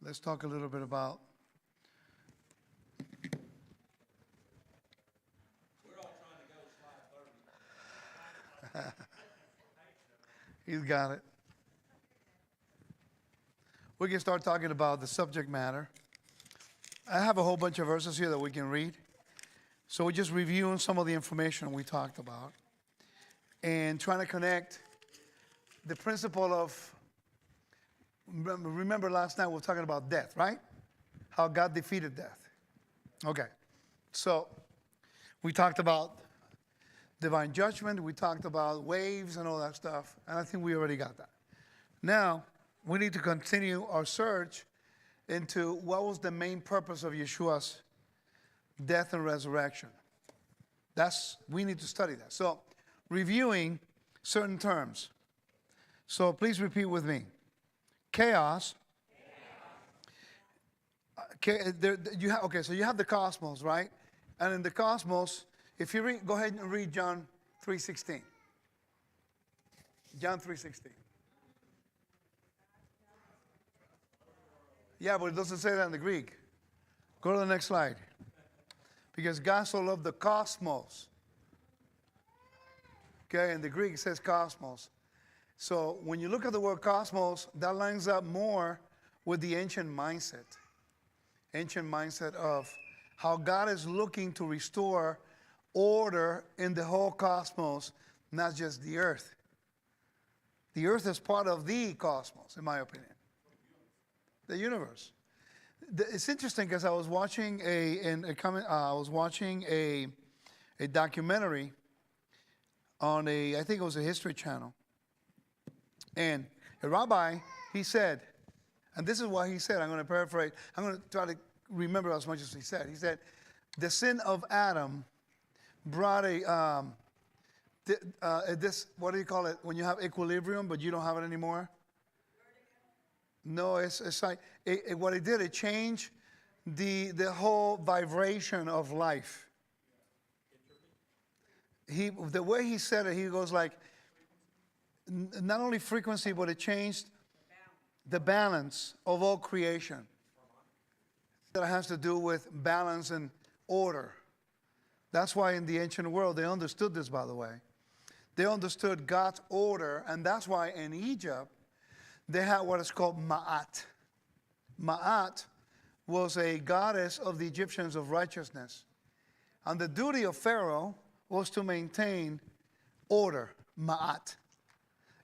Let's talk a little bit about. We're all trying to go slide 30. He's got it. We can start talking about the subject matter. I have a whole bunch of verses here that we can read. So we're just reviewing some of the information we talked about and trying to connect the principle of, remember last night we were talking about death, right? How God defeated death. Okay. So we talked about divine judgment. We talked about waves and all that stuff. And I think we already got that. Now, we need to continue our search into what was the main purpose of Yeshua's death and resurrection. We need to study that. So, reviewing certain terms. So, please repeat with me. Chaos. So you have the cosmos, right? And in the cosmos, if you read, go ahead and read John 3:16. John 3:16. Yeah, but it doesn't say that in the Greek. Go to the next slide. Because God so loved the cosmos. Okay, in the Greek it says cosmos. So when you look at the word cosmos, that lines up more with the ancient mindset. Ancient mindset of how God is looking to restore order in the whole cosmos, not just the earth. The earth is part of the cosmos, in my opinion. The universe. It's interesting because I was watching a documentary on I think it was a History Channel, and a rabbi, he said, and this is what he said. I'm going to paraphrase. I'm going to try to remember as much as he said. He said, the sin of Adam brought this, what do you call it, when you have equilibrium but you don't have it anymore? No, it's like, what it did, it changed the whole vibration of life. The way he said it, he goes like, not only frequency, but it changed the balance of all creation. That has to do with balance and order. That's why in the ancient world, they understood this, by the way. They understood God's order, and that's why in Egypt, they had what is called Ma'at. Ma'at was a goddess of the Egyptians of righteousness. And the duty of Pharaoh was to maintain order, Ma'at.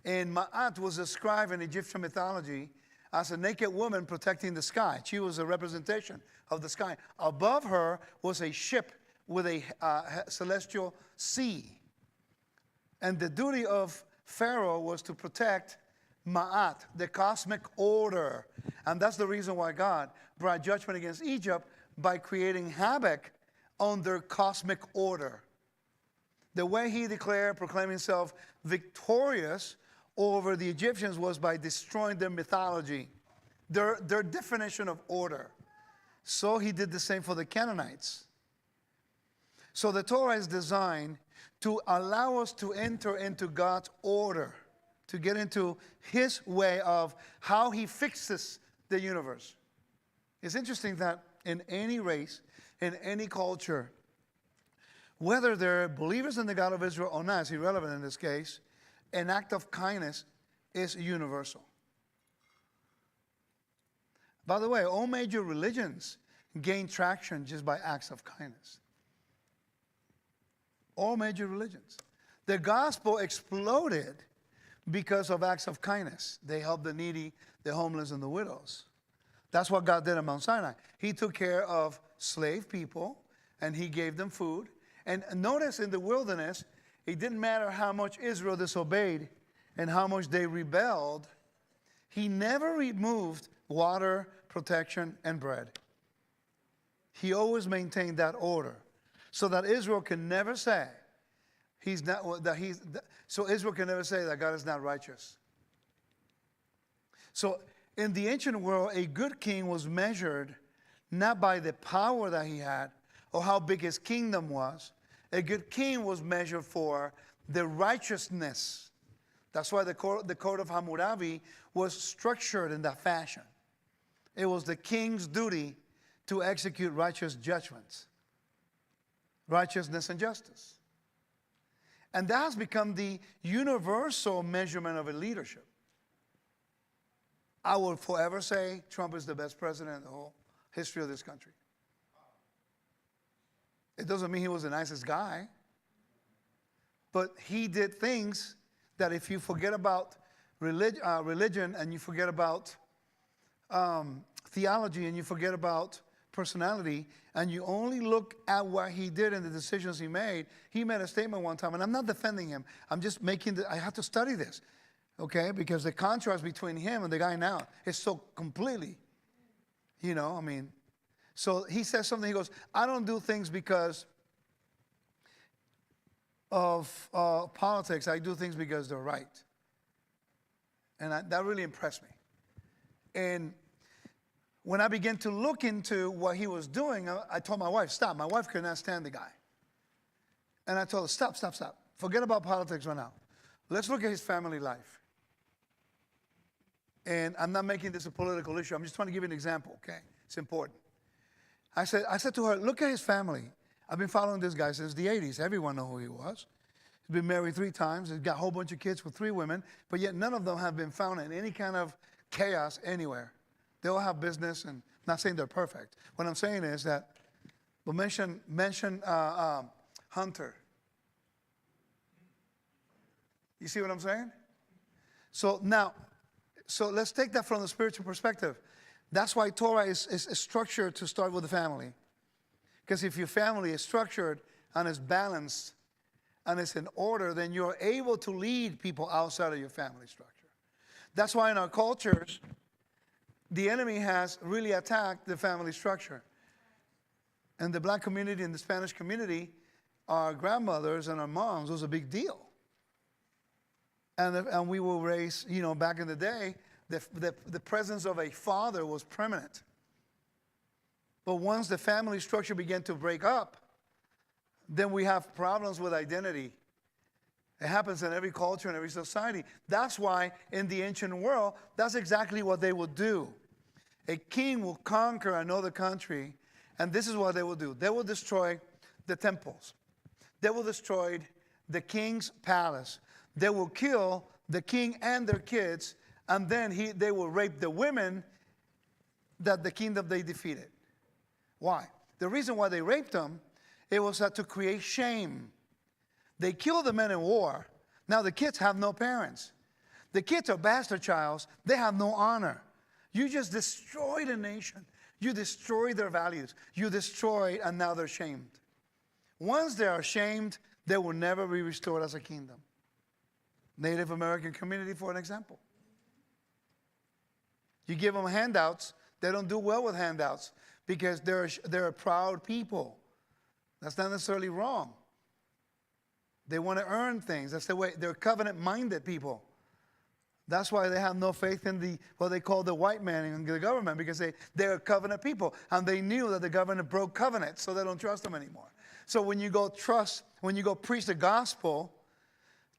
And Ma'at was described in Egyptian mythology as a naked woman protecting the sky. She was a representation of the sky. Above her was a ship with a celestial sea. And the duty of Pharaoh was to protect Ma'at, the cosmic order. And that's the reason why God brought judgment against Egypt by creating havoc on their cosmic order. The way he proclaimed himself victorious over the Egyptians was by destroying their mythology, their definition of order. So he did the same for the Canaanites. So the Torah is designed to allow us to enter into God's order, to get into his way of how he fixes the universe. It's interesting that in any race, in any culture, whether they're believers in the God of Israel or not, it's irrelevant in this case, an act of kindness is universal. By the way, all major religions gain traction just by acts of kindness. All major religions. The gospel exploded because of acts of kindness. They helped the needy, the homeless, and the widows. That's what God did at Mount Sinai. He took care of slave people, and he gave them food. And notice in the wilderness, it didn't matter how much Israel disobeyed and how much they rebelled. He never removed water, protection, and bread. He always maintained that order so that Israel can never say so Israel can never say that God is not righteous. So in the ancient world, a good king was measured not by the power that he had or how big his kingdom was. A good king was measured for the righteousness. That's why the code of Hammurabi was structured in that fashion. it was the king's duty to execute righteous judgments, righteousness and justice. And that has become the universal measurement of a leadership. I will forever say Trump is the best president in the whole history of this country. It doesn't mean he was the nicest guy, but he did things that if you forget about religion and you forget about theology and you forget about personality and you only look at what he did and the decisions he made a statement one time, and I'm not defending him. I'm just I have to study this, okay? Because the contrast between him and the guy now is so completely, so he says something, he goes, I don't do things because of politics. I do things because they're right. And that really impressed me. And when I began to look into what he was doing, I told my wife, stop. My wife could not stand the guy. And I told her, stop. Forget about politics right now. Let's look at his family life. And I'm not making this a political issue. I'm just trying to give you an example, okay? It's important. I said to her, look at his family. I've been following this guy since the 80s. Everyone knows who he was. He's been married 3 times. He's got a whole bunch of kids with 3 women, but yet none of them have been found in any kind of chaos anywhere. They all have business, and I'm not saying they're perfect. What I'm saying is that, well, mention Hunter. You see what I'm saying? So let's take that from the spiritual perspective. That's why Torah is structured to start with the family. Because if your family is structured and is balanced and is in order, then you're able to lead people outside of your family structure. That's why in our cultures, the enemy has really attacked the family structure. In the black community and the Spanish community, our grandmothers and our moms was a big deal. And we were raised, back in the day, the presence of a father was permanent. But once the family structure began to break up, then we have problems with identity. It happens in every culture and every society. That's why in the ancient world, that's exactly what they would do. A king will conquer another country, and this is what they will do. They will destroy the temples. They will destroy the king's palace. They will kill the king and their kids, and then they will rape the women that the kingdom they defeated. Why? The reason why they raped them, it was to create shame. They killed the men in war. Now the kids have no parents. The kids are bastard childs. They have no honor. You just destroyed a nation. You destroyed their values. You destroyed, and now they're shamed. Once they are shamed, they will never be restored as a kingdom. Native American community, for an example. You give them handouts, they don't do well with handouts because they're a proud people. That's not necessarily wrong. They want to earn things. That's the way. They're covenant-minded people. That's why they have no faith in what they call the white man in the government, because they're covenant people. And they knew that the government broke covenant, so they don't trust them anymore. So when you go preach the gospel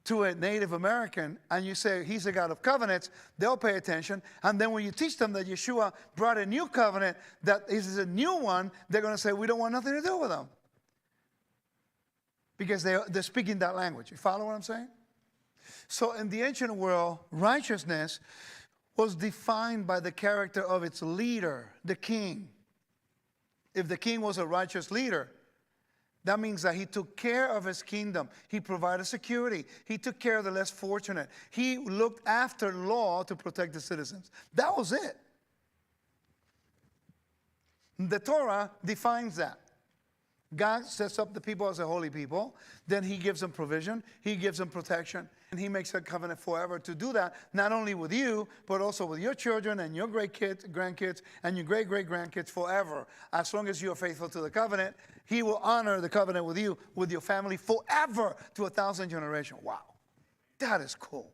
to a Native American and you say he's a God of covenants, they'll pay attention. And then when you teach them that Yeshua brought a new covenant, that is a new one, they're going to say, we don't want nothing to do with them. Because they're speaking that language. You follow what I'm saying? So in the ancient world, righteousness was defined by the character of its leader, the king. If the king was a righteous leader, that means that he took care of his kingdom. He provided security. He took care of the less fortunate. He looked after law to protect the citizens. That was it. The Torah defines that. God sets up the people as a holy people. Then he gives them provision. He gives them protection. And he makes a covenant forever to do that, not only with you, but also with your children and your grandkids, and your great-great-grandkids forever. As long as you are faithful to the covenant, he will honor the covenant with you, with your family forever to 1,000 generations. Wow. That is cool.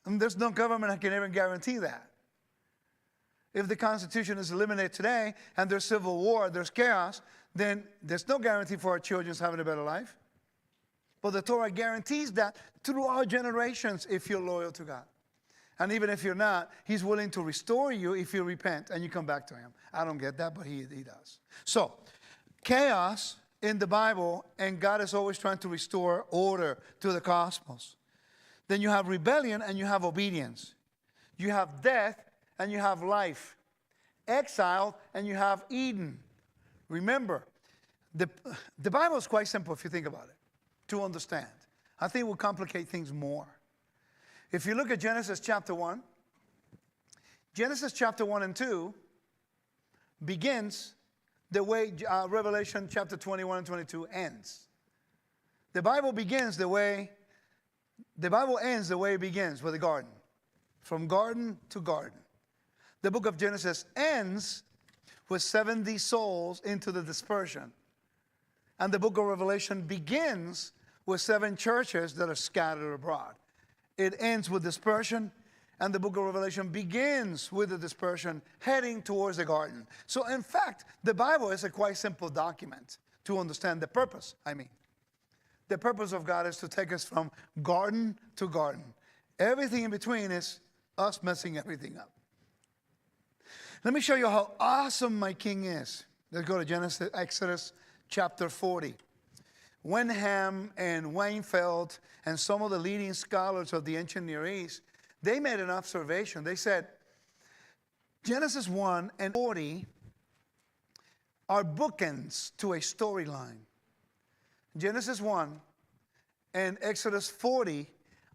And there's no government that can even guarantee that. If the Constitution is eliminated today and there's civil war, there's chaos, then there's no guarantee for our children having a better life. But the Torah guarantees that throughout generations if you're loyal to God. And even if you're not, he's willing to restore you if you repent and you come back to him. I don't get that, but he does. So, chaos in the Bible, and God is always trying to restore order to the cosmos. Then you have rebellion and you have obedience. You have death and you have life. Exile and you have Eden. Remember, the Bible is quite simple if you think about it, to understand. I think it will complicate things more. If you look at Genesis chapter 1, Genesis chapter 1 and 2 begins the way Revelation chapter 21 and 22 ends. The Bible ends the way it begins, with the garden. From garden to garden. The book of Genesis ends with 70 souls into the dispersion. And the book of Revelation begins with 7 churches that are scattered abroad. It ends with dispersion, and the book of Revelation begins with the dispersion heading towards the garden. So in fact, the Bible is a quite simple document to understand the purpose, The purpose of God is to take us from garden to garden. Everything in between is us messing everything up. Let me show you how awesome my King is. Let's go to Exodus chapter 40. Wenham and Weinfeld and some of the leading scholars of the ancient Near East, they made an observation. They said, Genesis 1 and 40 are bookends to a storyline. Genesis 1 and Exodus 40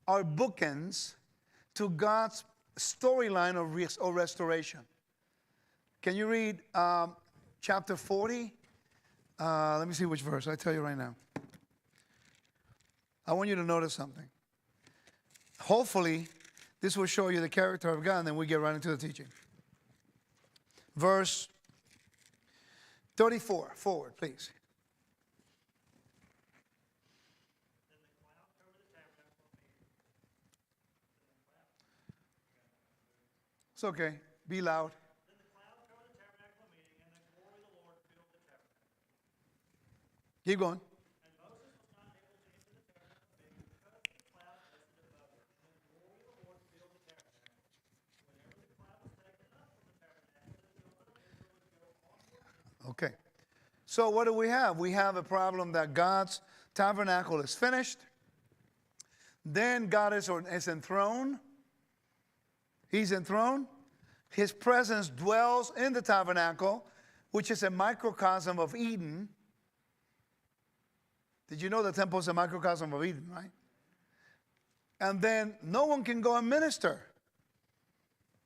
are bookends to God's storyline of restoration. Can you read chapter 40? Let me see which verse. I'll tell you right now. I want you to notice something. Hopefully, this will show you the character of God, and then we get right into the teaching. Verse 34. Forward, please. It's okay. Be loud. Then the cloud covered the tabernacle meeting, and the glory of the Lord filled the tabernacle. Keep going. And Moses was not able to enter the tabernacle meeting because the cloud rested above it, and the glory of the Lord filled the tabernacle. Whenever the cloud was taken up from the tabernacle, the children of Israel would go onward. Okay. So what do we have? We have a problem that God's tabernacle is finished. Then God is enthroned. He's enthroned. His presence dwells in the tabernacle, which is a microcosm of Eden. Did you know the temple is a microcosm of Eden, right? And then no one can go and minister.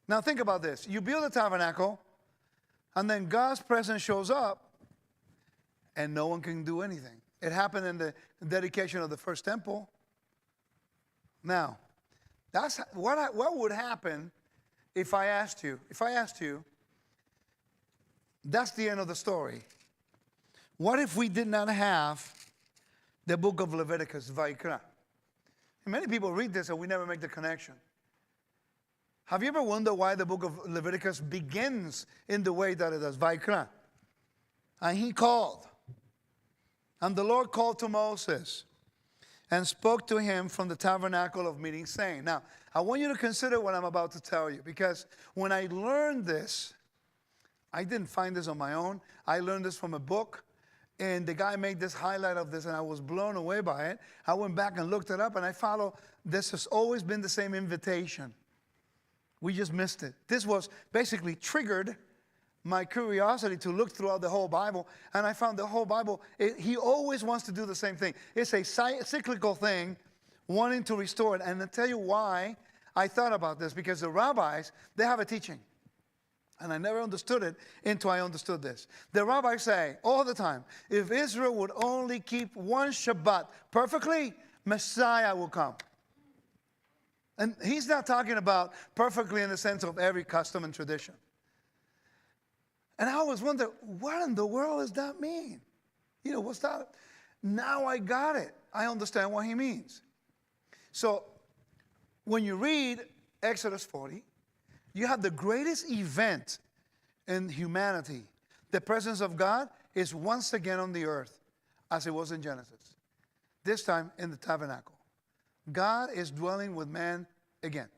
Now think about this. You build a tabernacle, and then God's presence shows up, and no one can do anything. It happened in the dedication of the first temple. Now, that's what would happen if I asked you, that's the end of the story. What if we did not have the book of Leviticus, Vayikra? Many people read this and we never make the connection. Have you ever wondered why the book of Leviticus begins in the way that it does, Vayikra? And he called. And the Lord called to Moses and spoke to him from the tabernacle of meeting, saying. Now, I want you to consider what I'm about to tell you, because when I learned this, I didn't find this on my own. I learned this from a book, and the guy made this highlight of this, and I was blown away by it. I went back and looked it up, and I followed. This has always been the same invitation. We just missed it. This was basically triggered my curiosity to look throughout the whole Bible, and I found the whole Bible, he always wants to do the same thing. It's a cyclical thing, wanting to restore it. And I'll tell you why I thought about this, because the rabbis, they have a teaching, and I never understood it until I understood this. The rabbis say all the time, if Israel would only keep one Shabbat perfectly, Messiah will come. And he's not talking about perfectly in the sense of every custom and tradition. And I always wonder, what in the world does that mean? You know, what's that? Now I got it. I understand what he means. So when you read Exodus 40, you have the greatest event in humanity. The presence of God is once again on the earth, as it was in Genesis. This time in the tabernacle. God is dwelling with man again.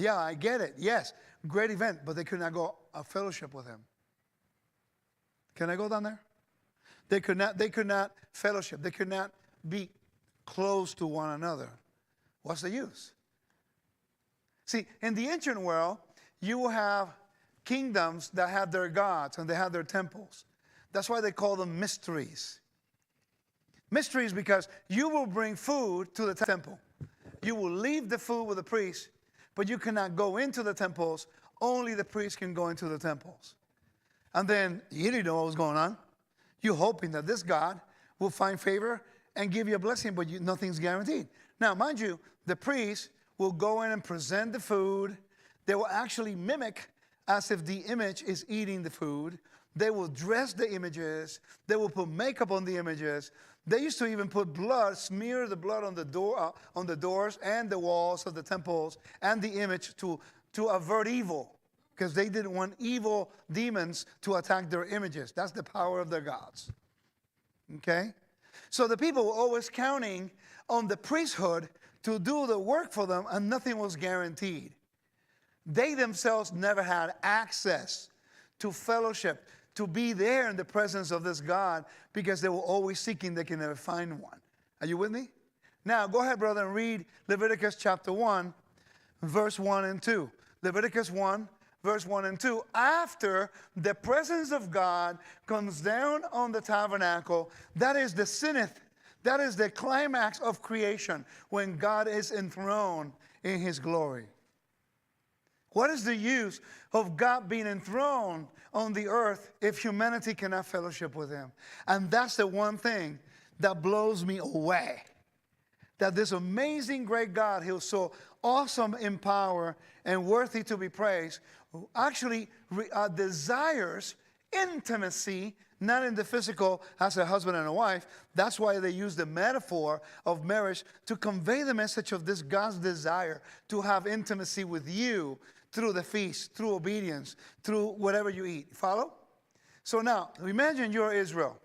Yeah, I get it. Yes, great event, but they could not go a fellowship with him. Can I go down there? They could not fellowship. They could not be close to one another. What's the use? See, in the ancient world, you will have kingdoms that have their gods and they have their temples. That's why they call them mysteries. Mysteries because you will bring food to the temple. You will leave the food with the priest, but you cannot go into the temples. Only the priest can go into the temples. And then you didn't know what was going on. You're hoping that this God will find favor and give you a blessing, but nothing's guaranteed. Now, mind you, the priest will go in and present the food. They will actually mimic as if the image is eating the food. They will dress the images. They will put makeup on the images. They used to even put blood, smear the blood on the doors and the walls of the temples and the image to avert evil, because they didn't want evil demons to attack their images. That's the power of their gods. Okay? So the people were always counting on the priesthood to do the work for them, and nothing was guaranteed. They themselves never had access to fellowship, to be there in the presence of this God, because they were always seeking, they can never find one. Are you with me? Now, go ahead, brother, and read Leviticus chapter 1, verse 1 and 2. Leviticus 1, verse 1 and 2. After the presence of God comes down on the tabernacle, that is the zenith, that is the climax of creation, when God is enthroned in his glory. What is the use of God being enthroned on the earth if humanity cannot fellowship with him? And that's the one thing that blows me away. That this amazing great God, he was so awesome in power and worthy to be praised, actually desires intimacy, not in the physical as a husband and a wife. That's why they use the metaphor of marriage to convey the message of this God's desire to have intimacy with you through the feast, through obedience, through whatever you eat. Follow? So now, imagine you're Israel,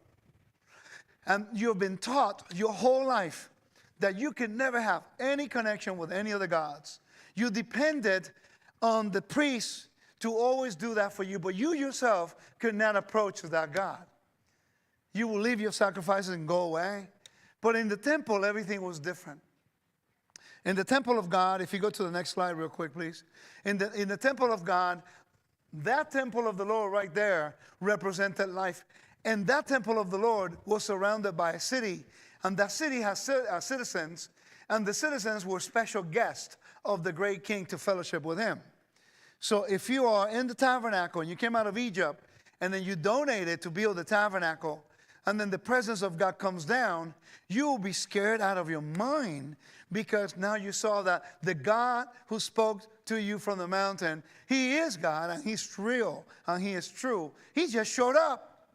and you've been taught your whole life that you can never have any connection with any other gods. You depended on the priests to always do that for you, but you yourself could not approach that God. You will leave your sacrifices and go away. But in the temple, everything was different. In the temple of God, if you go to the next slide real quick, please. In the temple of God, that temple of the Lord right there represented life. And that temple of the Lord was surrounded by a city. And that city has citizens. And the citizens were special guests of the great king to fellowship with him. So if you are in the tabernacle and you came out of Egypt and then you donated to build the tabernacle, and then the presence of God comes down, you will be scared out of your mind, because now you saw that the God who spoke to you from the mountain, he is God, and he's real, and he is true. He just showed up.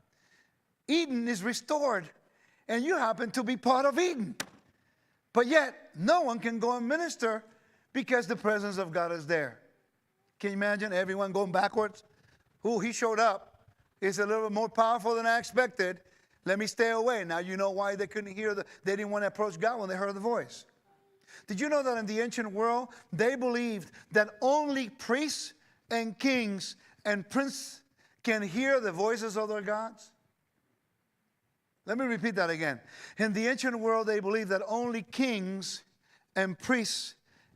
Eden is restored, and you happen to be part of Eden. But yet, no one can go and minister because the presence of God is there. Can you imagine everyone going backwards? Ooh, he showed up. He's a little bit more powerful than I expected. Let me stay away. Now you know why they couldn't hear they didn't want to approach God when they heard the voice. Did you know that in the ancient world, they believed that only priests and kings and princes can hear the voices of their gods? Let me repeat that again. In the ancient world, they believed that only kings and priests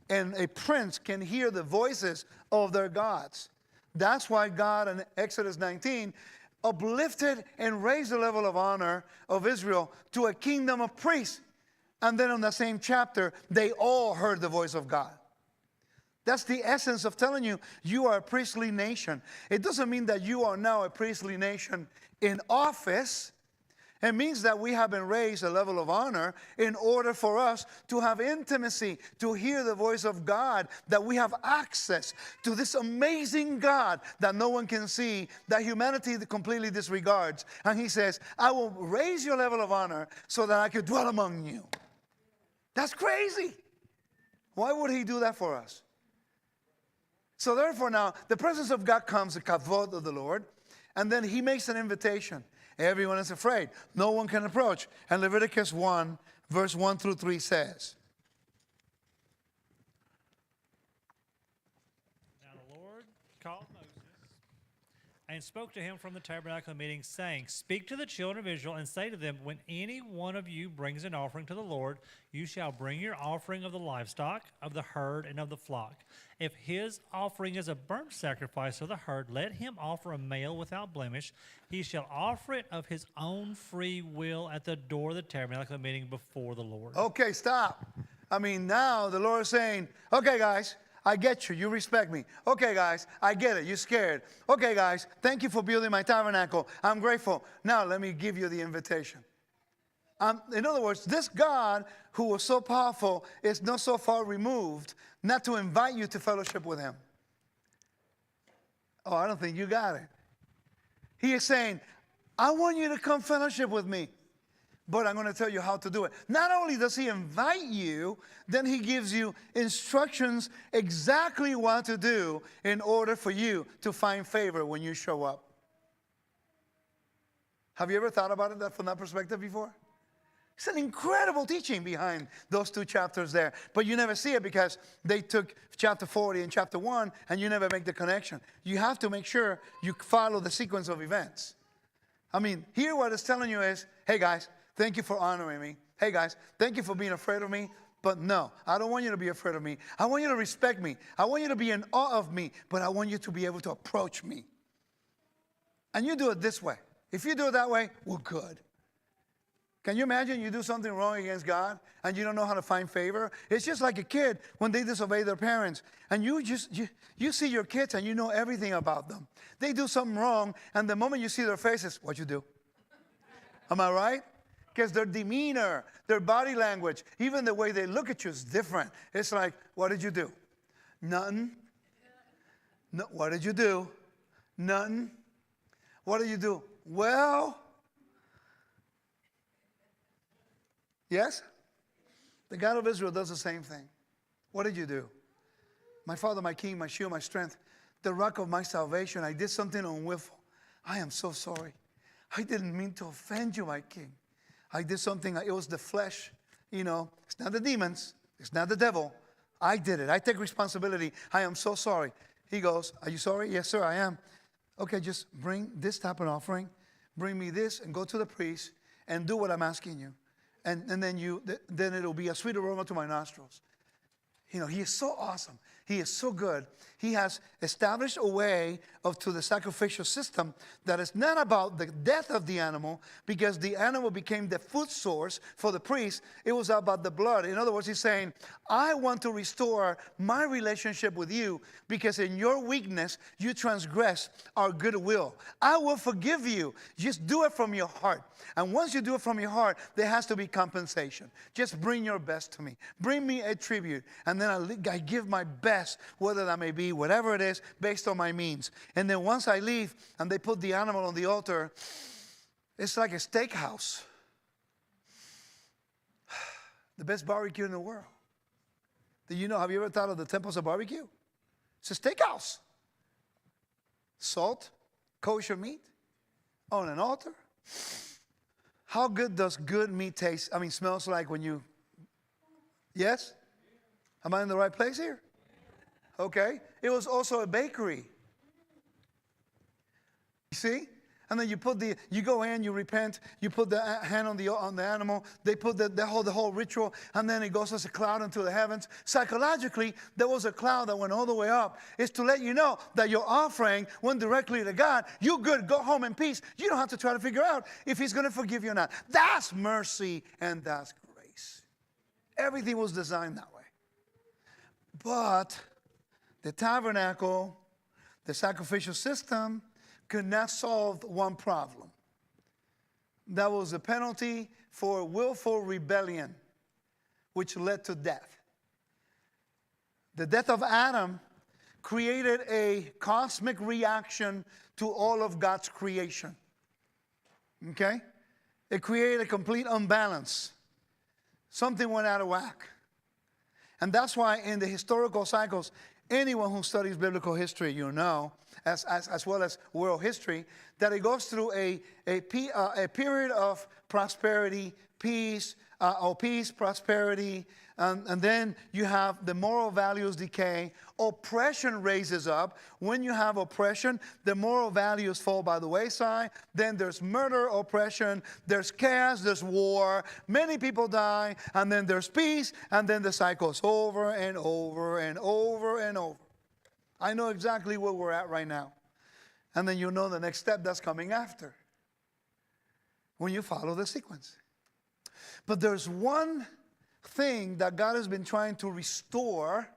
and a prince can hear the voices of their gods. That's why God in Exodus 19 uplifted and raised the level of honor of Israel to a kingdom of priests. And then in the same chapter, they all heard the voice of God. That's the essence of telling you, you are a priestly nation. It doesn't mean that you are now a priestly nation in office. It means that we have been raised a level of honor in order for us to have intimacy, to hear the voice of God, that we have access to this amazing God that no one can see, that humanity completely disregards. And he says, I will raise your level of honor so that I could dwell among you. That's crazy. Why would he do that for us? So therefore now, the presence of God comes, the kavod of the Lord, and then he makes an invitation. Everyone is afraid. No one can approach. And Leviticus 1, verse 1 through 3 says, called Moses and spoke to him from the tabernacle meeting, saying, Speak to the children of Israel and say to them, When any one of you brings an offering to the Lord, you shall bring your offering of the livestock, of the herd, and of the flock. If his offering is a burnt sacrifice of the herd, let him offer a male without blemish. He shall offer it of his own free will at the door of the tabernacle meeting before the Lord. Okay, stop. I mean, now the Lord is saying, okay, guys, I get you. You respect me. Okay, guys, I get it. You're scared. Okay, guys, thank you for building my tabernacle. I'm grateful. Now let me give you the invitation. In other words, this God who was so powerful is not so far removed not to invite you to fellowship with him. Oh, I don't think you got it. He is saying, I want you to come fellowship with me. But I'm going to tell you how to do it. Not only does he invite you, then he gives you instructions exactly what to do in order for you to find favor when you show up. Have you ever thought about it from that perspective before? It's an incredible teaching behind those 2 chapters there. But you never see it because they took chapter 40 and chapter 1 and you never make the connection. You have to make sure you follow the sequence of events. I mean, here what it's telling you is, hey guys, thank you for honoring me. Hey guys, thank you for being afraid of me. But no, I don't want you to be afraid of me. I want you to respect me. I want you to be in awe of me. But I want you to be able to approach me. And you do it this way. If you do it that way, we're good. Can you imagine you do something wrong against God and you don't know how to find favor? It's just like a kid when they disobey their parents. And you see your kids and you know everything about them. They do something wrong and the moment you see their faces, what you do? Am I right? Because their demeanor, their body language, even the way they look at you is different. It's like, what did you do? Nothing. No, what did you do? Nothing. What did you do? Well, yes? The God of Israel does the same thing. What did you do? My Father, my King, my shield, my strength, the rock of my salvation. I did something unwillful. I am so sorry. I didn't mean to offend you, my King. I did something, it was the flesh. You know, it's not the demons. It's not the devil. I did it. I take responsibility. I am so sorry. He goes, are you sorry? Yes, sir, I am. Okay, just bring this type of offering. Bring me this and go to the priest and do what I'm asking you. And then it'll be a sweet aroma to my nostrils. You know, he is so awesome. He is so good. He has established a way to the sacrificial system that is not about the death of the animal, because the animal became the food source for the priest. It was about the blood. In other words, he's saying, I want to restore my relationship with you because in your weakness, you transgress our goodwill. I will forgive you. Just do it from your heart. And once you do it from your heart, there has to be compensation. Just bring your best to me. Bring me a tribute. And then I give my best, whether that may be whatever it is, based on my means. And then once I leave and they put the animal on the altar, it's like a steakhouse. The best barbecue in the world. Do you know, have you ever thought of the temples of barbecue? It's a steakhouse. Salt, kosher meat on an altar. How good does good meat taste? I mean, smells like when you, yes? Am I in the right place here? Okay. It was also a bakery. You see? And then you go in, you repent, you put the hand on the animal, they put the whole ritual, and then it goes as a cloud into the heavens. Psychologically, there was a cloud that went all the way up. It's to let you know that your offering went directly to God. You're good, go home in peace. You don't have to try to figure out if he's going to forgive you or not. That's mercy and that's grace. Everything was designed that way. But the tabernacle, the sacrificial system, could not solve one problem. That was a penalty for willful rebellion, which led to death. The death of Adam created a cosmic reaction to all of God's creation. Okay? It created a complete unbalance. Something went out of whack. And that's why in the historical cycles, anyone who studies biblical history, you know, as well as world history, that it goes through a period of prosperity, peace, prosperity, and then you have the moral values decay. Oppression raises up. When you have oppression, the moral values fall by the wayside. Then there's murder, oppression, there's chaos, there's war. Many people die, and then there's peace, and then the cycle's over and over and over and over. I know exactly where we're at right now. And then you know the next step that's coming after when you follow the sequence. But there's one thing that God has been trying to restore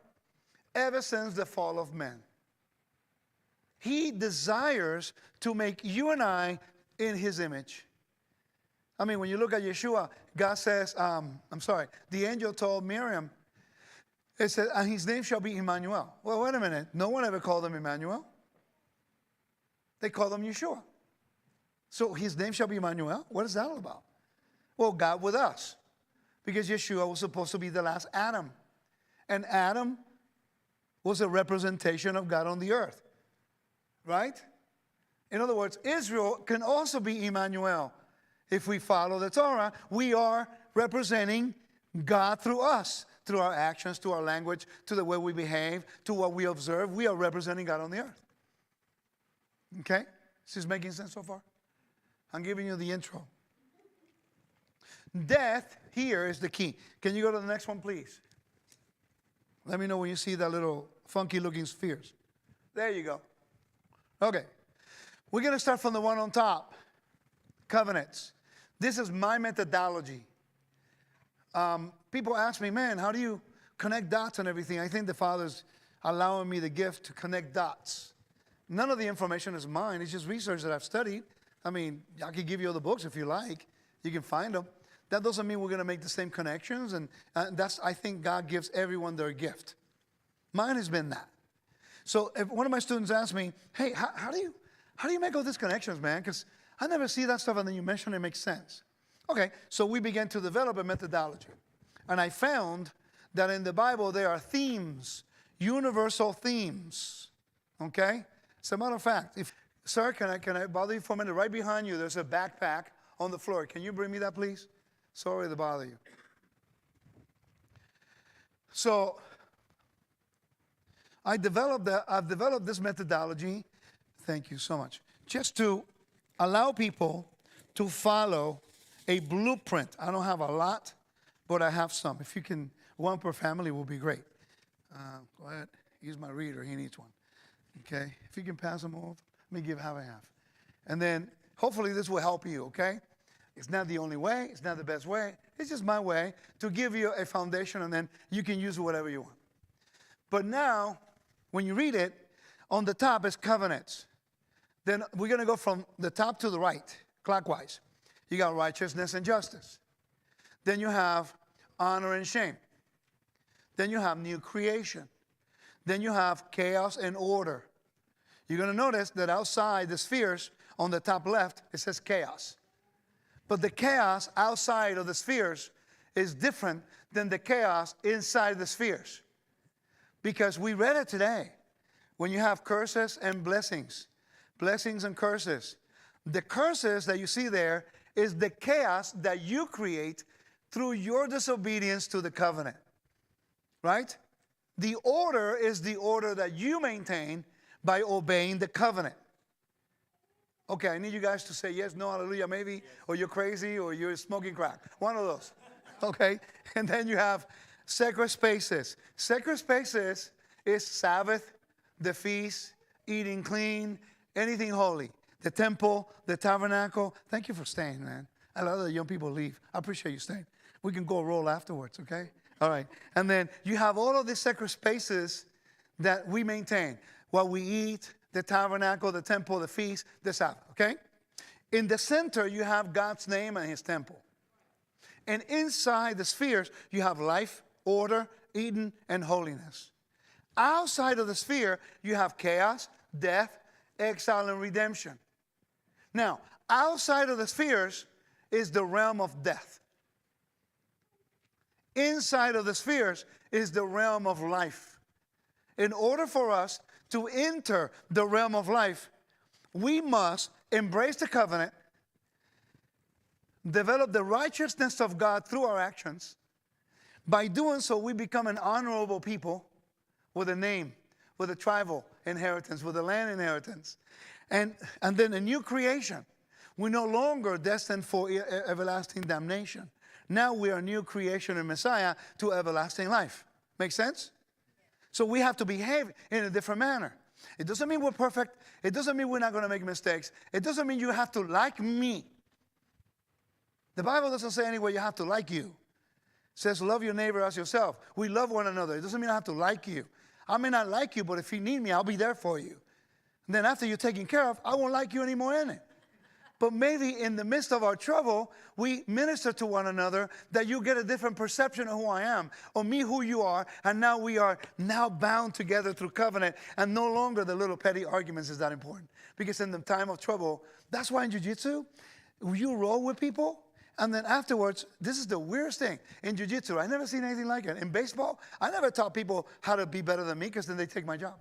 ever since the fall of man. He desires to make you and I in his image. I mean, when you look at Yeshua, God says, the angel told Miriam, it said, and his name shall be Emmanuel. Well, wait a minute. No one ever called him Emmanuel. They called him Yeshua. So his name shall be Emmanuel? What is that all about? Well, God with us. Because Yeshua was supposed to be the last Adam. And Adam was a representation of God on the earth. Right? In other words, Israel can also be Emmanuel. If we follow the Torah, we are representing God through us. Through our actions, to our language, to the way we behave, to what we observe. We are representing God on the earth. Okay? Is this making sense so far? I'm giving you the intro. Death here is the key. Can you go to the next one, please? Let me know when you see that little funky looking spheres. There you go. Okay. We're going to start from the one on top. Covenants. This is my methodology. People ask me, man, how do you connect dots and everything? I think the Father's allowing me the gift to connect dots. None of the information is mine. It's just research that I've studied. I mean, I could give you other books if you like. You can find them. That doesn't mean we're going to make the same connections. And that's, I think God gives everyone their gift. Mine has been that. So if one of my students asked me, hey, how do you make all these connections, man? Because I never see that stuff and then you mention it makes sense. Okay, so we began to develop a methodology. And I found that in the Bible there are themes, universal themes. Okay? As a matter of fact, sir, can I bother you for a minute? Right behind you, there's a backpack on the floor. Can you bring me that, please? Sorry to bother you. So I've developed this methodology, thank you so much, just to allow people to follow a blueprint. I don't have a lot, but I have some. If you can, one per family will be great. Go ahead. Use my reader. He needs one. Okay? If you can pass them off, let me give half and half. And then, hopefully, this will help you, okay? It's not the only way. It's not the best way. It's just my way to give you a foundation, and then you can use whatever you want. But now, when you read it, on the top is covenants. Then we're going to go from the top to the right, clockwise. You got righteousness and justice. Then you have honor and shame. Then you have new creation. Then you have chaos and order. You're going to notice that outside the spheres, on the top left, it says chaos. But the chaos outside of the spheres is different than the chaos inside the spheres. Because we read it today. When you have curses and blessings and curses. The curses that you see there is the chaos that you create through your disobedience to the covenant. Right? The order is the order that you maintain by obeying the covenant. Okay, I need you guys to say yes, no, hallelujah, maybe, or you're crazy, or you're smoking crack. One of those. Okay? And then you have sacred spaces. Sacred spaces is Sabbath, the feast, eating clean, anything holy. The temple, the tabernacle. Thank you for staying, man. I love that young people leave. I appreciate you staying. We can go roll afterwards, okay? All right. And then you have all of these sacred spaces that we maintain. What we eat, the tabernacle, the temple, the feast, the Sabbath, okay? In the center, you have God's name and his temple. And inside the spheres, you have life, order, Eden, and holiness. Outside of the sphere, you have chaos, death, exile, and redemption. Now, outside of the spheres is the realm of death. Inside of the spheres is the realm of life. In order for us to enter the realm of life, we must embrace the covenant, develop the righteousness of God through our actions. By doing so, we become an honorable people with a name, with a tribal inheritance, with a land inheritance. And then a new creation. We're no longer destined for everlasting damnation. Now we are a new creation in Messiah to everlasting life. Make sense? So we have to behave in a different manner. It doesn't mean we're perfect. It doesn't mean we're not going to make mistakes. It doesn't mean you have to like me. The Bible doesn't say anywhere you have to like you. It says love your neighbor as yourself. We love one another. It doesn't mean I have to like you. I may not like you, but if you need me, I'll be there for you. And then after you're taken care of, I won't like you anymore in it. But maybe in the midst of our trouble, we minister to one another that you get a different perception of who I am, or me who you are, and now we are now bound together through covenant, and no longer the little petty arguments is that important. Because in the time of trouble, that's why in jiu-jitsu, you roll with people, and then afterwards, this is the weirdest thing. In jiu-jitsu, I never seen anything like it. In baseball, I never taught people how to be better than me because then they take my job.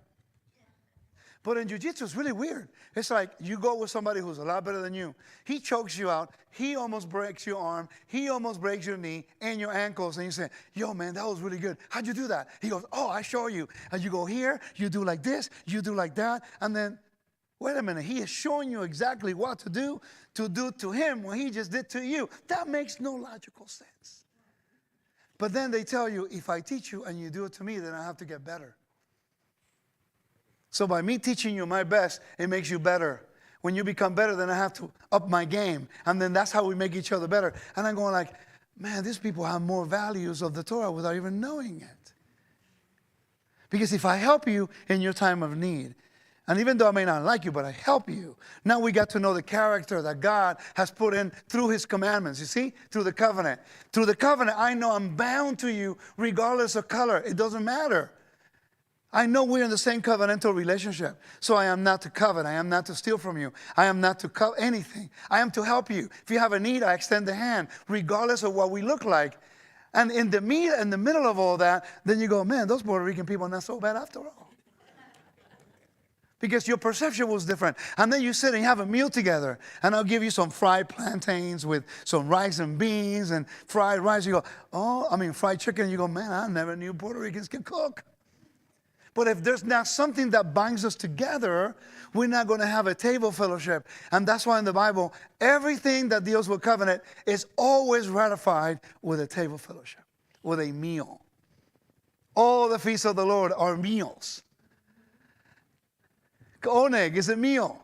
But in jiu-jitsu, it's really weird. It's like you go with somebody who's a lot better than you. He chokes you out. He almost breaks your arm. He almost breaks your knee and your ankles. And you say, yo, man, that was really good. How'd you do that? He goes, oh, I show you. And you go here, you do like this, you do like that. And then, wait a minute, he is showing you exactly what to do to him what he just did to you. That makes no logical sense. But then they tell you, if I teach you and you do it to me, then I have to get better. So by me teaching you my best, it makes you better. When you become better, then I have to up my game. And then that's how we make each other better. And I'm going like, man, these people have more values of the Torah without even knowing it. Because if I help you in your time of need, and even though I may not like you, but I help you, now we got to know the character that God has put in through his commandments. You see? Through the covenant. Through the covenant, I know I'm bound to you regardless of color. It doesn't matter. I know we're in the same covenantal relationship. So I am not to covet. I am not to steal from you. I am not to covet anything. I am to help you. If you have a need, I extend the hand, regardless of what we look like. And in the middle of all that, then you go, man, those Puerto Rican people are not so bad after all. Because your perception was different. And then you sit and you have a meal together. And I'll give you some fried plantains with some rice and beans and fried rice. You go, fried chicken. You go, man, I never knew Puerto Ricans can cook. But if there's not something that binds us together, we're not going to have a table fellowship. And that's why in the Bible, everything that deals with covenant is always ratified with a table fellowship, with a meal. All the feasts of the Lord are meals. Oneg is a meal.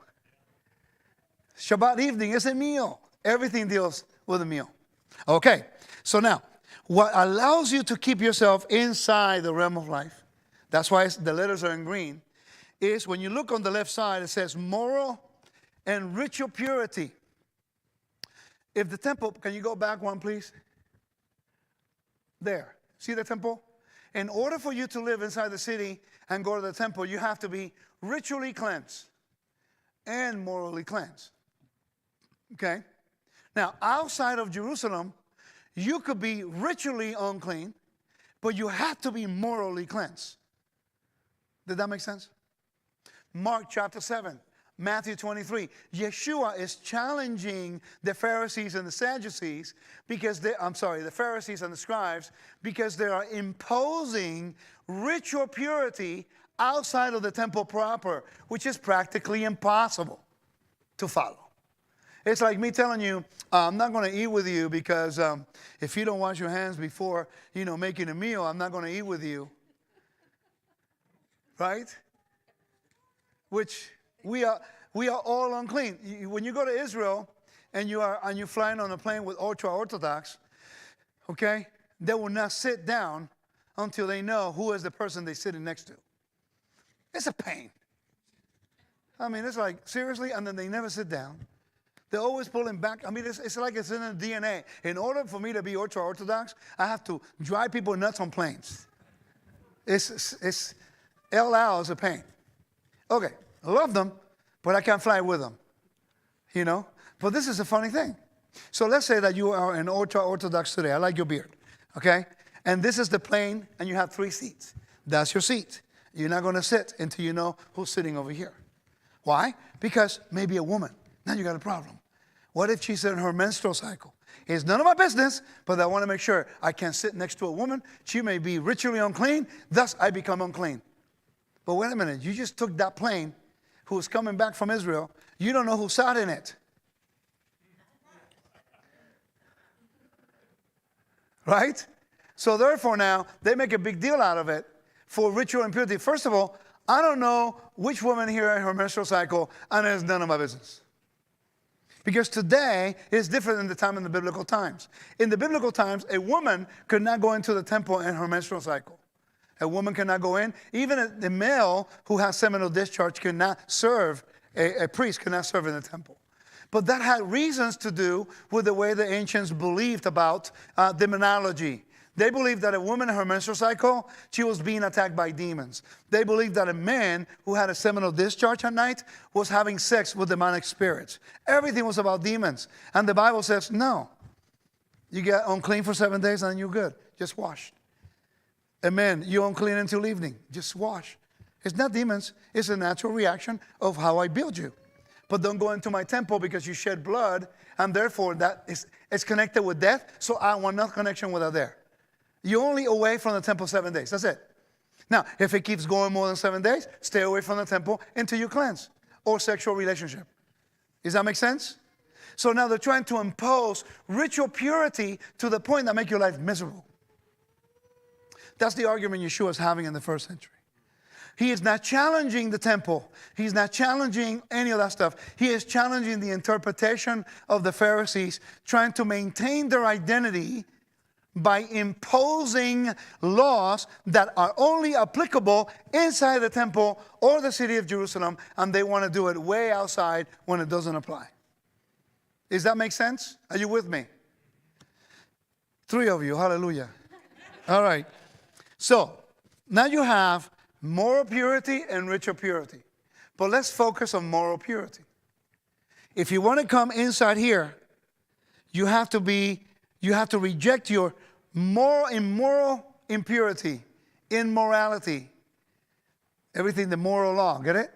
Shabbat evening is a meal. Everything deals with a meal. Okay, so now, what allows you to keep yourself inside the realm of life, that's why the letters are in green, is when you look on the left side, it says moral and ritual purity. If the temple, can you go back one, please? There. See the temple? In order for you to live inside the city and go to the temple, you have to be ritually cleansed and morally cleansed. Okay? Now, outside of Jerusalem, you could be ritually unclean, but you have to be morally cleansed. Did that make sense? Mark chapter 7, Matthew 23. Yeshua is challenging the Pharisees and the Sadducees the Pharisees and the scribes, because they are imposing ritual purity outside of the temple proper, which is practically impossible to follow. It's like me telling you, I'm not going to eat with you because if you don't wash your hands before, making a meal, I'm not going to eat with you. Right? Which we are all unclean. When you go to Israel and you're flying on a plane with ultra-Orthodox, okay, they will not sit down until they know who is the person they're sitting next to. It's a pain. It's like, seriously? And then they never sit down. They're always pulling back. It's like it's in the DNA. In order for me to be ultra-Orthodox, I have to drive people nuts on planes. It's El Al is a pain. Okay, I love them, but I can't fly with them. But this is a funny thing. So let's say that you are an ultra-Orthodox today. I like your beard, okay? And this is the plane, and you have 3 seats. That's your seat. You're not going to sit until you know who's sitting over here. Why? Because maybe a woman. Now you got a problem. What if she's in her menstrual cycle? It's none of my business, but I want to make sure I can't sit next to a woman. She may be ritually unclean, thus I become unclean. But wait a minute, you just took that plane who was coming back from Israel. You don't know who sat in it. Right? So therefore now, they make a big deal out of it for ritual impurity. First of all, I don't know which woman here had her menstrual cycle, and it's none of my business. Because today is different than the time in the biblical times. In the biblical times, a woman could not go into the temple in her menstrual cycle. A woman cannot go in. Even the male who has seminal discharge cannot serve, a priest cannot serve in the temple. But that had reasons to do with the way the ancients believed about demonology. They believed that a woman in her menstrual cycle, she was being attacked by demons. They believed that a man who had a seminal discharge at night was having sex with demonic spirits. Everything was about demons. And the Bible says, no. You get unclean for 7 days and you're good. Just wash. Amen. You're unclean until evening. Just wash. It's not demons. It's a natural reaction of how I build you. But don't go into my temple because you shed blood, and therefore it's connected with death, so I want no connection with her there. You're only away from the temple 7 days. That's it. Now, if it keeps going more than 7 days, stay away from the temple until you cleanse or sexual relationship. Does that make sense? So now they're trying to impose ritual purity to the point that make your life miserable. That's the argument Yeshua is having in the first century. He is not challenging the temple. He's not challenging any of that stuff. He is challenging the interpretation of the Pharisees, trying to maintain their identity by imposing laws that are only applicable inside the temple or the city of Jerusalem, and they want to do it way outside when it doesn't apply. Does that make sense? Are you with me? 3 of you, hallelujah. All right. So, now you have moral purity and ritual purity. But let's focus on moral purity. If you want to come inside here, you have to reject your immoral impurity, immorality, everything the moral law, get it?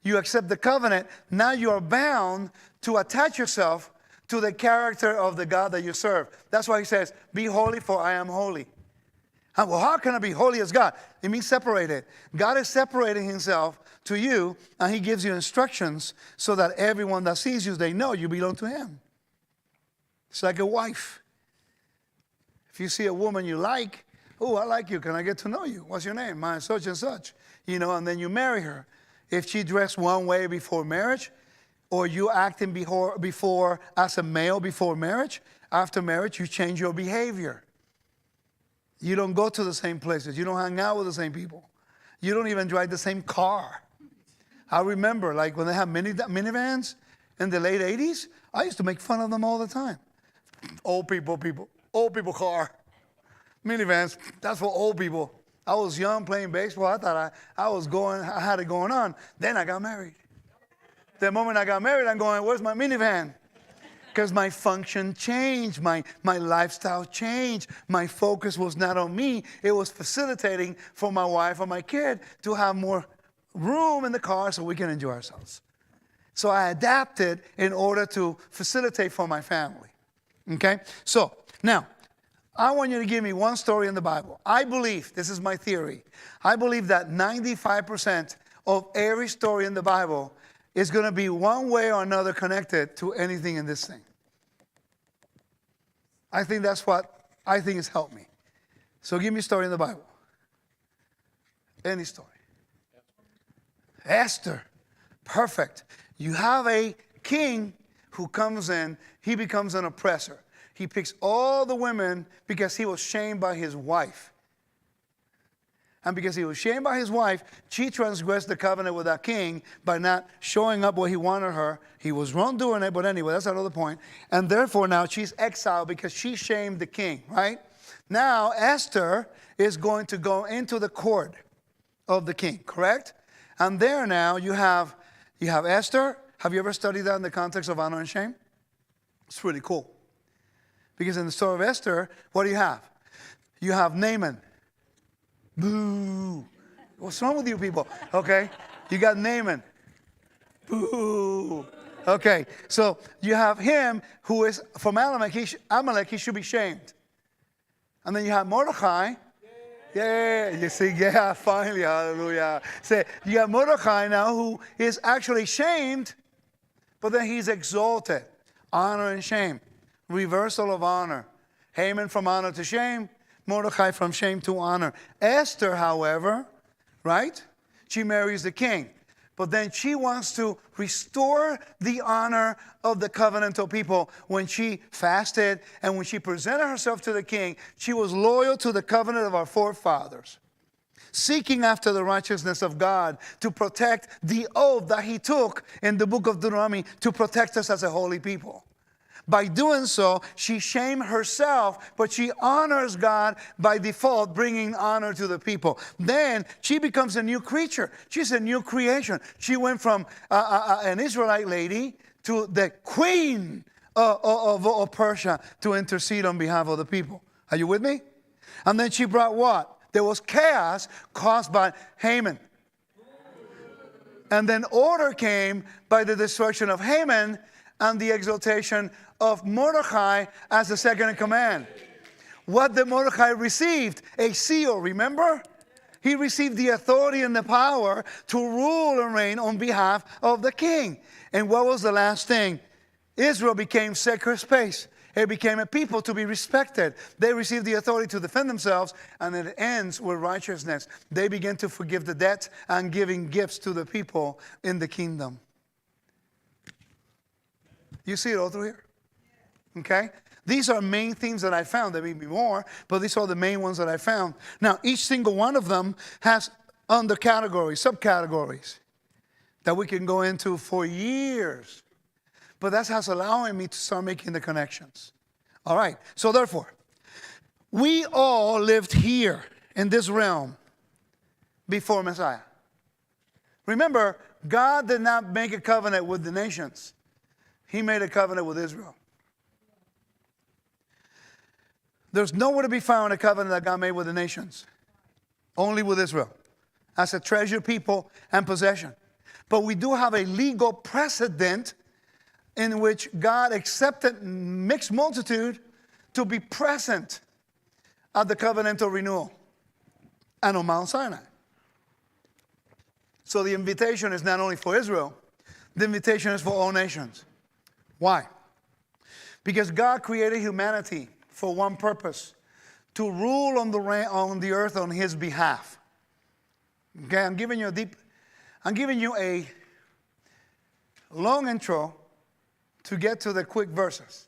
You accept the covenant, now you are bound to attach yourself to the character of the God that you serve. That's why he says, be holy for I am holy. Well, how can I be holy as God? It means separated. God is separating himself to you, and he gives you instructions so that everyone that sees you, they know you belong to him. It's like a wife. If you see a woman you like, oh, I like you. Can I get to know you? What's your name? Mine, such and such. And then you marry her. If she dressed one way before marriage, or you acting before as a male before marriage, after marriage, you change your behavior. You don't go to the same places. You don't hang out with the same people. You don't even drive the same car. I remember, like, when they had minivans in the late 80s, I used to make fun of them all the time. Old people car. Minivans, that's for old people. I was young playing baseball. I thought I had it going on. Then I got married. The moment I got married, I'm going, where's my minivan? Because my function changed, my lifestyle changed. My focus was not on me. It was facilitating for my wife or my kid to have more room in the car so we can enjoy ourselves. So I adapted in order to facilitate for my family. Okay? So, now, I want you to give me one story in the Bible. I believe, this is my theory, I believe that 95% of every story in the Bible is going to be one way or another connected to anything in this thing. I think that's what I think has helped me. So give me a story in the Bible. Any story. Esther. Perfect. You have a king who comes in, he becomes an oppressor. He picks all the women because he was shamed by his wife. And because he was shamed by his wife, she transgressed the covenant with that king by not showing up where he wanted her. He was wrong doing it, but anyway, that's another point. And therefore now she's exiled because she shamed the king, right? Now Esther is going to go into the court of the king, correct? And there now you have Esther. Have you ever studied that in the context of honor and shame? It's really cool. Because in the story of Esther, what do you have? You have Naaman. Boo. What's wrong with you people? Okay. You got Naaman. Boo. Okay, so you have him who is from Amalek. He should be shamed. And then you have Mordecai. Yeah, you see, yeah, finally, hallelujah. So you have Mordecai now who is actually shamed, but then he's exalted. Honor and shame. Reversal of honor. Haman from honor to shame. Mordecai from shame to honor. Esther, however, right? She marries the king. But then she wants to restore the honor of the covenantal people. When she fasted and when she presented herself to the king, she was loyal to the covenant of our forefathers, seeking after the righteousness of God to protect the oath that he took in the book of Deuteronomy to protect us as a holy people. By doing so, she shamed herself, but she honors God by default, bringing honor to the people. Then she becomes a new creature. She's a new creation. She went from an Israelite lady to the queen of Persia to intercede on behalf of the people. Are you with me? And then she brought what? There was chaos caused by Haman. And then order came by the destruction of Haman and the exaltation of Mordecai as the second in command. What did Mordecai receive? A seal, remember? He received the authority and the power to rule and reign on behalf of the king. And what was the last thing? Israel became sacred space. It became a people to be respected. They received the authority to defend themselves, and it ends with righteousness. They begin to forgive the debt and giving gifts to the people in the kingdom. You see it all through here? Okay? These are main themes that I found. There may be more, but these are the main ones that I found. Now, each single one of them has undercategories, subcategories that we can go into for years. But that's how's allowing me to start making the connections. All right. So therefore, we all lived here in this realm before Messiah. Remember, God did not make a covenant with the nations. He made a covenant with Israel. There's nowhere to be found a covenant that God made with the nations. Only with Israel. As a treasured people and possession. But we do have a legal precedent in which God accepted mixed multitude to be present at the covenantal renewal and on Mount Sinai. So the invitation is not only for Israel, the invitation is for all nations. Why? Because God created humanity for one purpose, to rule on the earth on his behalf. Okay, I'm giving you a long intro to get to the quick verses.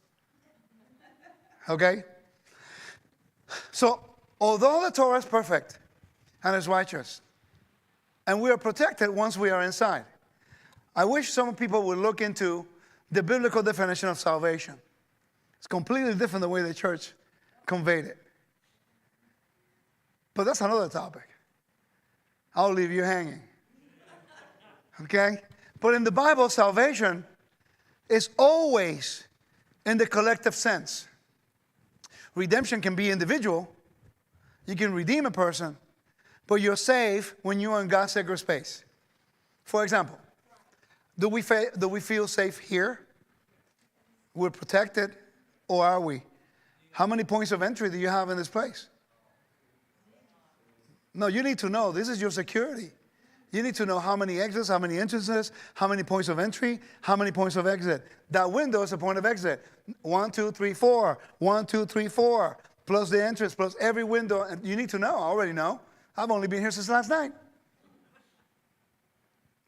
Okay? So, although the Torah is perfect and is righteous, and we are protected once we are inside, I wish some people would look into the biblical definition of salvation. It's completely different the way the church conveyed it. But that's another topic. I'll leave you hanging. Okay? But in the Bible, salvation is always in the collective sense. Redemption can be individual. You can redeem a person, but you're saved when you're in God's sacred space. For example, do we feel safe here? We're protected, or are we? How many points of entry do you have in this place? No, you need to know. This is your security. You need to know how many exits, how many entrances, how many points of entry, how many points of exit. That window is a point of exit. 1, 2, 3, 4. 1, 2, 3, 4. Plus the entrance, plus every window. And you need to know. I already know. I've only been here since last night.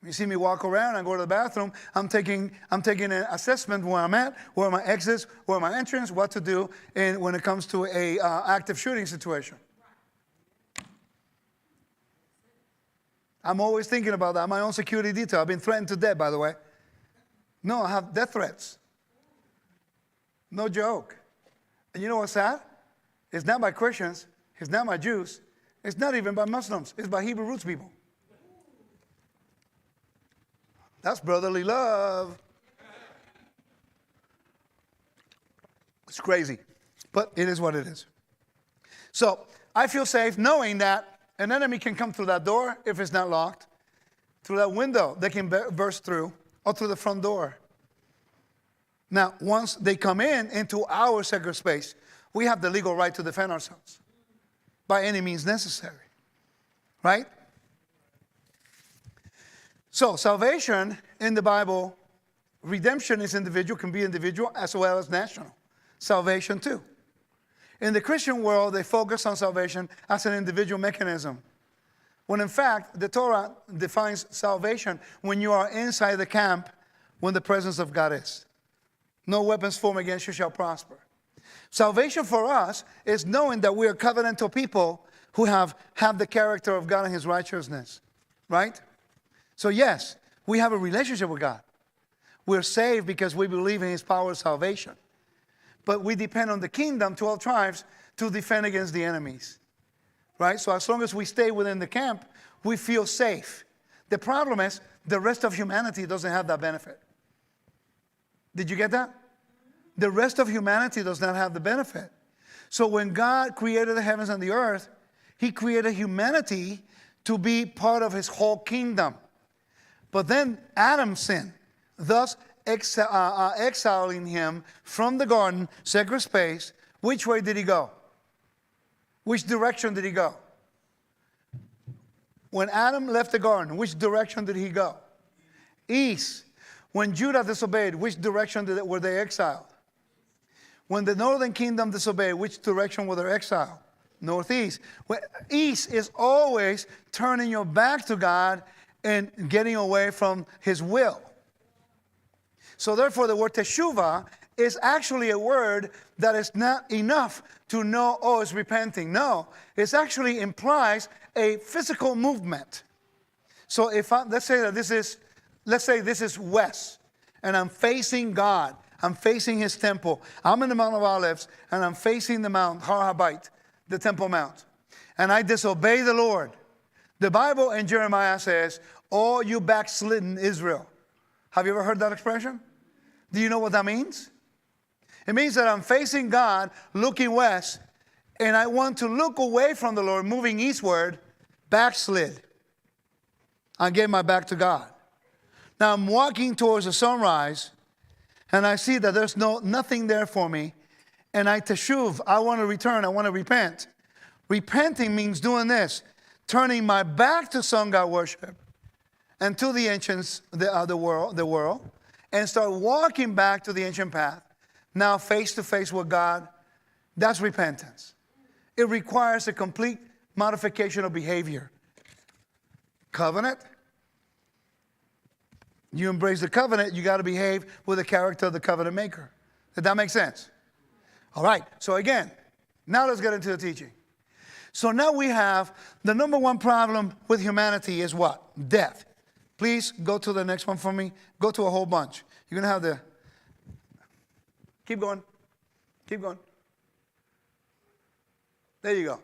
You see me walk around, I go to the bathroom, I'm taking an assessment where I'm at, where are my exits, where are my entrance, what to do when it comes to a active shooting situation. I'm always thinking about that. My own security detail. I've been threatened to death, by the way. No, I have death threats. No joke. And you know what's sad? It's not by Christians. It's not by Jews. It's not even by Muslims. It's by Hebrew roots people. That's brotherly love. It's crazy. But it is what it is. So I feel safe knowing that an enemy can come through that door if it's not locked, through that window they can burst through, or through the front door. Now, once they come into our sacred space, we have the legal right to defend ourselves by any means necessary. Right? So, salvation in the Bible, redemption is individual, can be individual as well as national. Salvation too. In the Christian world, they focus on salvation as an individual mechanism. When in fact, the Torah defines salvation when you are inside the camp when the presence of God is. No weapons formed against you shall prosper. Salvation for us is knowing that we are covenantal people who have the character of God and his righteousness. Right? So yes, we have a relationship with God. We're saved because we believe in his power of salvation. But we depend on the kingdom, 12 tribes, to defend against the enemies. Right? So as long as we stay within the camp, we feel safe. The problem is the rest of humanity doesn't have that benefit. Did you get that? The rest of humanity does not have the benefit. So when God created the heavens and the earth, he created humanity to be part of his whole kingdom. But then Adam sinned, thus exiling him from the garden, sacred space. Which way did he go? Which direction did he go? When Adam left the garden, which direction did he go? East. When Judah disobeyed, which direction were they exiled? When the northern kingdom disobeyed, which direction were they exiled? Northeast. East is always turning your back to God and getting away from his will. So therefore, the word teshuvah is actually a word that is not enough to know, oh, it's repenting. No, it actually implies a physical movement. So let's say this is west, and I'm facing God. I'm facing his temple. I'm in the Mount of Olives, and I'm facing the Mount, Har Habayit, the Temple Mount. And I disobey the Lord. The Bible in Jeremiah says, oh, you backslidden Israel. Have you ever heard that expression? Do you know what that means? It means that I'm facing God, looking west, and I want to look away from the Lord, moving eastward, backslid. I gave my back to God. Now I'm walking towards the sunrise, and I see that there's nothing there for me, and I teshuv, I want to return, I want to repent. Repenting means doing this, turning my back to sun god worship and to the ancients, the world, and start walking back to the ancient path. Now face to face with God. That's repentance. It requires a complete modification of behavior. Covenant. You embrace the covenant, you got to behave with the character of the covenant maker. Did that make sense? All right. So again, now let's get into the teaching. So now we have the number one problem with humanity is what? Death. Please go to the next one for me. Go to a whole bunch. You're going to have keep going. Keep going. There you go.